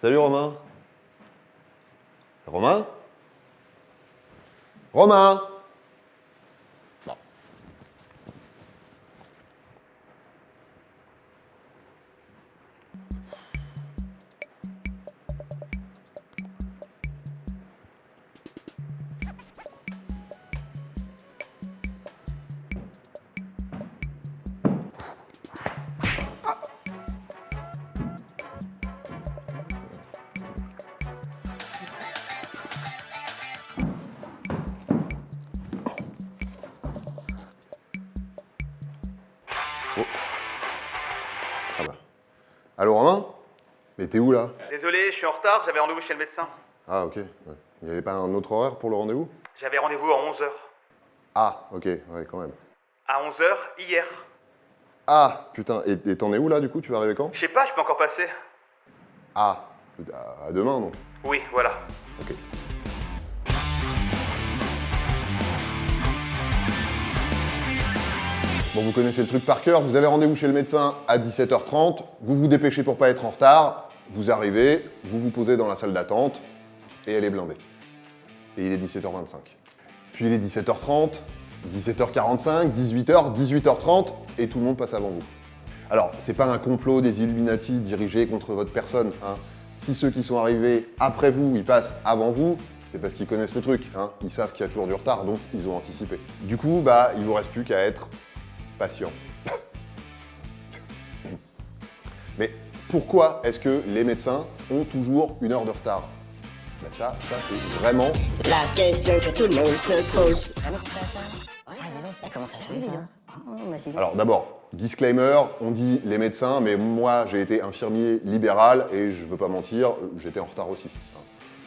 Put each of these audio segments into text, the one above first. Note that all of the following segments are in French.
Salut Romain. Romain? Romain? Non. Oh. Ah bah. Allô Romain? Mais t'es où là? Désolé, je suis en retard, j'avais rendez-vous chez le médecin. Ah ok. Ouais. Il n'y avait pas un autre horaire pour le rendez-vous? J'avais rendez-vous à 11h. Ah ok, ouais quand même. À 11h, hier. Ah putain, et t'en es où là du coup? Tu vas arriver quand? Je sais pas, je peux encore passer. Ah, à demain non? Oui, voilà. Ok. Bon, vous connaissez le truc par cœur, vous avez rendez-vous chez le médecin à 17h30, vous vous dépêchez pour pas être en retard, vous arrivez, vous vous posez dans la salle d'attente, et elle est blindée. Et il est 17h25. Puis il est 17h30, 17h45, 18h, 18h30, et tout le monde passe avant vous. Alors, c'est pas un complot des Illuminati dirigé contre votre personne, hein. Si ceux qui sont arrivés après vous, ils passent avant vous, c'est parce qu'ils connaissent le truc, hein. Ils savent qu'il y a toujours du retard, donc ils ont anticipé. Du coup, bah, il vous reste plus qu'à être patient. Mais pourquoi est-ce que les médecins ont toujours 1 heure de retard? Ben ça c'est vraiment... La question que tout le monde se pose. Vraiment ça Ouais, dis donc, ça commence à se faire, ça. Alors d'abord, disclaimer, on dit les médecins, mais moi j'ai été infirmier libéral et je veux pas mentir, j'étais en retard aussi.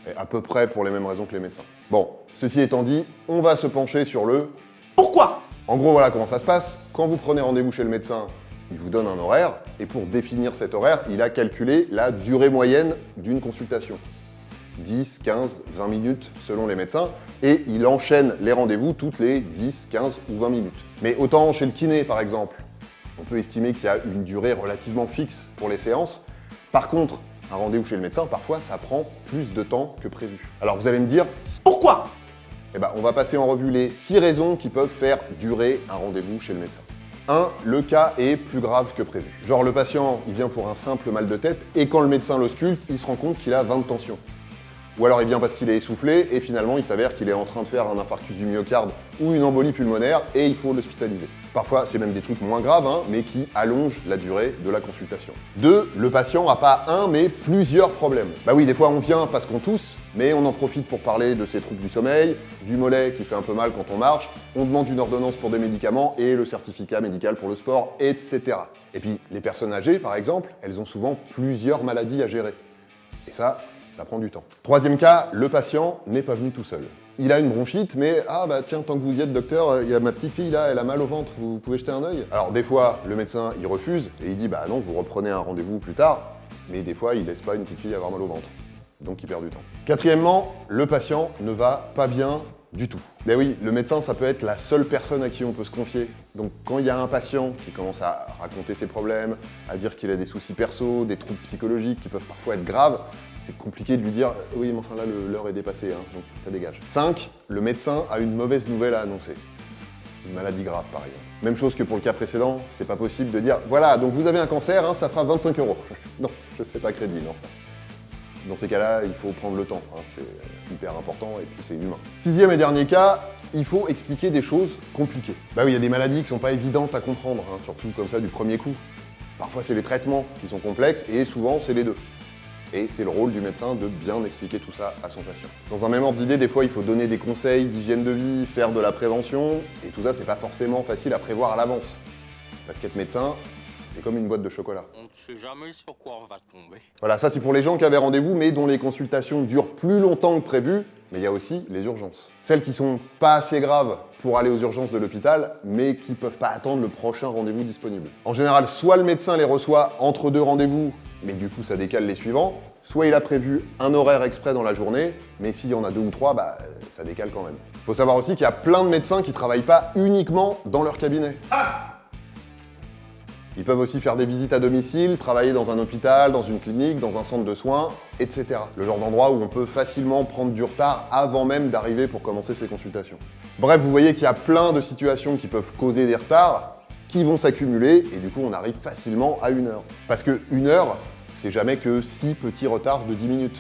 Et à peu près pour les mêmes raisons que les médecins. Bon, ceci étant dit, on va se pencher sur le... Pourquoi? En gros, voilà comment ça se passe. Quand vous prenez rendez-vous chez le médecin, il vous donne un horaire, et pour définir cet horaire, il a calculé la durée moyenne d'une consultation. 10, 15, 20 minutes selon les médecins, et il enchaîne les rendez-vous toutes les 10, 15 ou 20 minutes. Mais autant chez le kiné, par exemple, on peut estimer qu'il y a une durée relativement fixe pour les séances. Par contre, un rendez-vous chez le médecin, parfois, ça prend plus de temps que prévu. Alors vous allez me dire, Pourquoi? eh ben, on va passer en revue les 6 raisons qui peuvent faire durer un rendez-vous chez le médecin. 1. Le cas est plus grave que prévu. Genre le patient, il vient pour un simple mal de tête et quand le médecin l'ausculte, il se rend compte qu'il a 20 de tension. Ou alors il vient parce qu'il est essoufflé et finalement il s'avère qu'il est en train de faire un infarctus du myocarde ou une embolie pulmonaire et il faut l'hospitaliser. Parfois c'est même des trucs moins graves, hein, mais qui allongent la durée de la consultation. 2. Le patient n'a pas un mais plusieurs problèmes. Bah oui, des fois on vient parce qu'on tousse, mais on en profite pour parler de ses troubles du sommeil, du mollet qui fait un peu mal quand on marche, on demande une ordonnance pour des médicaments et le certificat médical pour le sport, etc. Et puis les personnes âgées par exemple, elles ont souvent plusieurs maladies à gérer. Et ça prend du temps. 3e cas, le patient n'est pas venu tout seul. Il a une bronchite, mais ah bah tiens, tant que vous y êtes docteur, il y a ma petite fille là, elle a mal au ventre, vous pouvez jeter un œil? Alors des fois, le médecin il refuse et il dit bah non, vous reprenez un rendez-vous plus tard, mais des fois il laisse pas une petite fille avoir mal au ventre. Donc il perd du temps. 4e, le patient ne va pas bien du tout. Mais oui, le médecin ça peut être la seule personne à qui on peut se confier. Donc quand il y a un patient qui commence à raconter ses problèmes, à dire qu'il a des soucis perso, des troubles psychologiques qui peuvent parfois être graves, c'est compliqué de lui dire « oui, mais enfin là, l'heure est dépassée, hein, donc ça dégage ». 5. Le médecin a une mauvaise nouvelle à annoncer. Une maladie grave, par exemple. Même chose que pour le cas précédent, c'est pas possible de dire « voilà, donc vous avez un cancer, hein, ça fera 25 €. » Non, je fais pas crédit, non. Dans ces cas-là, il faut prendre le temps, hein, c'est hyper important et puis c'est humain. 6e et dernier cas, il faut expliquer des choses compliquées. Bah oui, il y a des maladies qui sont pas évidentes à comprendre, hein, surtout comme ça du premier coup. Parfois c'est les traitements qui sont complexes et souvent c'est les deux. Et c'est le rôle du médecin de bien expliquer tout ça à son patient. Dans un même ordre d'idée, des fois, il faut donner des conseils d'hygiène de vie, faire de la prévention, et tout ça, c'est pas forcément facile à prévoir à l'avance. Parce qu'être médecin, c'est comme une boîte de chocolat. On ne sait jamais sur quoi on va tomber. Voilà, ça c'est pour les gens qui avaient rendez-vous, mais dont les consultations durent plus longtemps que prévu, mais il y a aussi les urgences. Celles qui sont pas assez graves pour aller aux urgences de l'hôpital, mais qui peuvent pas attendre le prochain rendez-vous disponible. En général, soit le médecin les reçoit entre 2 rendez-vous, mais du coup ça décale les suivants, soit il a prévu un horaire exprès dans la journée, mais s'il y en a 2 ou 3, bah ça décale quand même. Faut savoir aussi qu'il y a plein de médecins qui travaillent pas uniquement dans leur cabinet. Ils peuvent aussi faire des visites à domicile, travailler dans un hôpital, dans une clinique, dans un centre de soins, etc. Le genre d'endroit où on peut facilement prendre du retard avant même d'arriver pour commencer ses consultations. Bref, vous voyez qu'il y a plein de situations qui peuvent causer des retards, qui vont s'accumuler, et du coup on arrive facilement à 1 heure. Parce que 1 heure, c'est jamais que 6 petits retards de 10 minutes,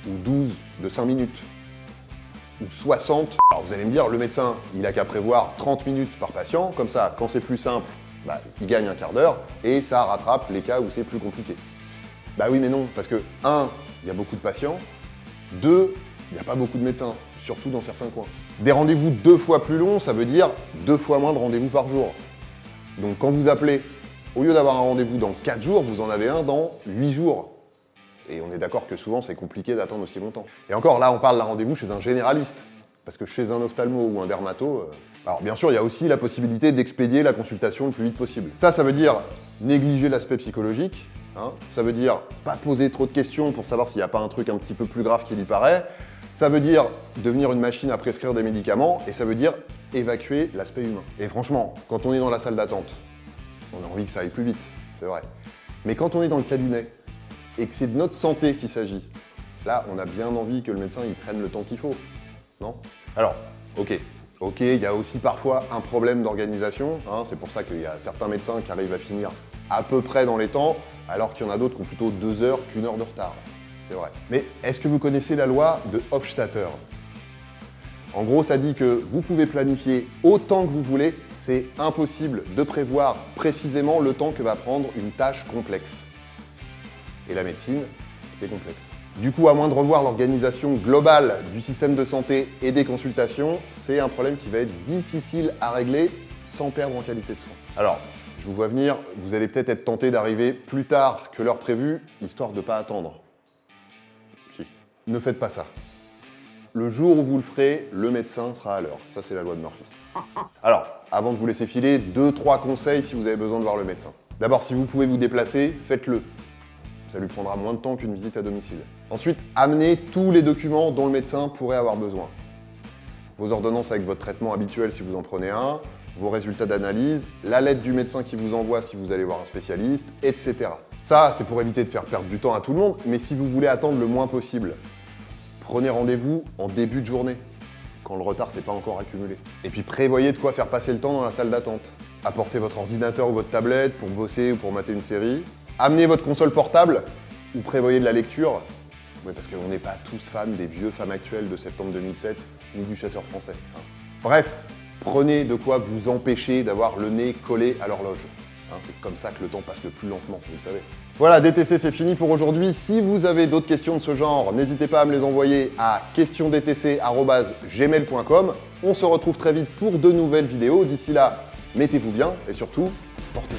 ou 12 de 5 minutes, ou 60. Alors vous allez me dire, le médecin, il a qu'à prévoir 30 minutes par patient, comme ça, quand c'est plus simple, bah, il gagne un quart d'heure, et ça rattrape les cas où c'est plus compliqué. Bah oui mais non, parce que 1, il y a beaucoup de patients, 2, il n'y a pas beaucoup de médecins, surtout dans certains coins. Des rendez-vous 2 fois plus longs, ça veut dire 2 fois moins de rendez-vous par jour. Donc quand vous appelez, au lieu d'avoir un rendez-vous dans 4 jours, vous en avez un dans 8 jours. Et on est d'accord que souvent c'est compliqué d'attendre aussi longtemps. Et encore là, on parle d'un rendez-vous chez un généraliste. Parce que chez un ophtalmo ou un dermato... Alors bien sûr, il y a aussi la possibilité d'expédier la consultation le plus vite possible. Ça veut dire négliger l'aspect psychologique. Ça veut dire pas poser trop de questions pour savoir s'il n'y a pas un truc un petit peu plus grave qu'il y paraît. Ça veut dire devenir une machine à prescrire des médicaments. Et ça veut dire évacuer l'aspect humain. Et franchement, quand on est dans la salle d'attente, on a envie que ça aille plus vite, c'est vrai. Mais quand on est dans le cabinet et que c'est de notre santé qu'il s'agit, là, on a bien envie que le médecin il prenne le temps qu'il faut, non? Alors, ok, il y a aussi parfois un problème d'organisation, c'est pour ça qu'il y a certains médecins qui arrivent à finir à peu près dans les temps, alors qu'il y en a d'autres qui ont plutôt 2 heures qu'1 heure de retard, c'est vrai. Mais est-ce que vous connaissez la loi de Hofstadter? En gros, ça dit que vous pouvez planifier autant que vous voulez, c'est impossible de prévoir précisément le temps que va prendre une tâche complexe. Et la médecine, c'est complexe. Du coup, à moins de revoir l'organisation globale du système de santé et des consultations, c'est un problème qui va être difficile à régler sans perdre en qualité de soins. Alors, je vous vois venir, vous allez peut-être être tenté d'arriver plus tard que l'heure prévue, histoire de ne pas attendre. Si. Ne faites pas ça. Le jour où vous le ferez, le médecin sera à l'heure. Ça, c'est la loi de Murphy. Alors, avant de vous laisser filer, 2-3 conseils si vous avez besoin de voir le médecin. D'abord, si vous pouvez vous déplacer, faites-le. Ça lui prendra moins de temps qu'une visite à domicile. Ensuite, amenez tous les documents dont le médecin pourrait avoir besoin. Vos ordonnances avec votre traitement habituel si vous en prenez un, vos résultats d'analyse, la lettre du médecin qui vous envoie si vous allez voir un spécialiste, etc. Ça, c'est pour éviter de faire perdre du temps à tout le monde, mais si vous voulez attendre le moins possible, prenez rendez-vous en début de journée, quand le retard s'est pas encore accumulé. Et puis prévoyez de quoi faire passer le temps dans la salle d'attente. Apportez votre ordinateur ou votre tablette pour bosser ou pour mater une série. Amenez votre console portable ou prévoyez de la lecture. Oui, parce qu'on n'est pas tous fans des vieux femmes actuelles de septembre 2007, ni du chasseur français. Bref, prenez de quoi vous empêcher d'avoir le nez collé à l'horloge. C'est comme ça que le temps passe le plus lentement, vous le savez. Voilà, DTC, c'est fini pour aujourd'hui. Si vous avez d'autres questions de ce genre, n'hésitez pas à me les envoyer à questiondtc@gmail.com. On se retrouve très vite pour de nouvelles vidéos. D'ici là, mettez-vous bien et surtout, portez